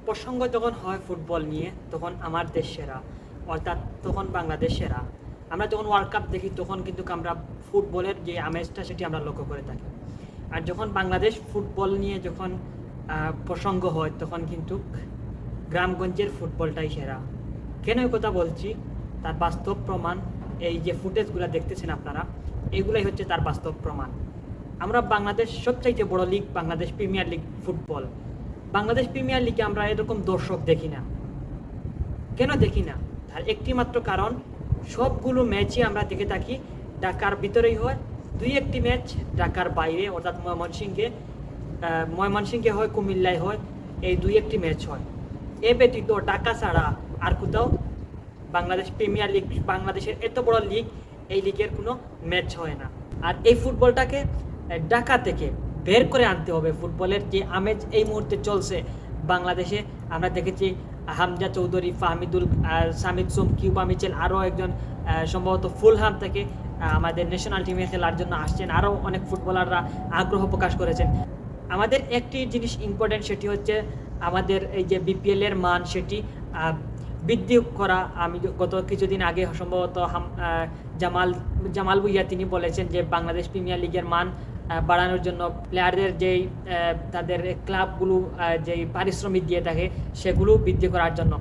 প্রসঙ্গ যখন হয় ফুটবল নিয়ে তখন আমার দেশ সেরা, অর্থাৎ তখন বাংলাদেশ সেরা। আমরা যখন ওয়ার্ল্ড কাপ দেখি তখন কিন্তু আমরা ফুটবলের যে আমেজটা সেটি আমরা লক্ষ্য করে থাকি। আর যখন বাংলাদেশ ফুটবল নিয়ে যখন প্রসঙ্গ হয় তখন কিন্তু গ্রামগঞ্জের ফুটবলটাই সেরা। কেন এই কথা বলছি? তার বাস্তব প্রমাণ এই যে ফুটেজগুলো দেখতেছেন আপনারা, এগুলাই হচ্ছে তার বাস্তব প্রমাণ। আমরা বাংলাদেশ সবচাইতে বড় league Bangladesh premier league football. Bangladesh premier লিগে আমরা এরকম দর্শক দেখি না। কেন দেখি না? তার একটি মাত্র কারণ, সবগুলো ম্যাচই আমরা দেখে থাকি ঢাকার ভিতরেই হয়, দুই একটি ম্যাচ ঢাকার বাইরে অর্থাৎ ময়মনসিংহে হয়, কুমিল্লায় হয়, এই দুই একটি ম্যাচ হয়। এ ব্যতীত ঢাকা ছাড়া আর কোথাও বাংলাদেশ প্রিমিয়ার লিগ, বাংলাদেশের এত বড় লিগ, এই লিগের কোনো ম্যাচ হয় না। আর এই ফুটবলটাকে ঢাকা থেকে বের করে আনতে হবে। ফুটবলের যে আমেজ এই মুহূর্তে চলছে বাংলাদেশে, আমরা দেখেছি হামজা চৌধুরী, ফাহমিদুল, সামিদ সোম, কিউবা মিচেল, আরও একজন সম্ভবত ফুলহাম থেকে আমাদের ন্যাশনাল টিমে খেলার জন্য আসছেন। আরও অনেক ফুটবলাররা আগ্রহ প্রকাশ করেছেন। আমাদের একটি জিনিস ইম্পর্টেন্ট, সেটি হচ্ছে আমাদের এই যে বিপিএলের মান সেটি বৃদ্ধি করা। আমি গত কিছুদিন আগে সম্ভবত জামাল ভুইয়া তিনি বলেছেন যে বাংলাদেশ প্রিমিয়ার লিগের মান বাড়ানোর জন্য প্লেয়ারদের যেই তাদের ক্লাবগুলো যেই পারিশ্রমিক দিয়ে থাকে সেগুলো বৃদ্ধি করার জন্য।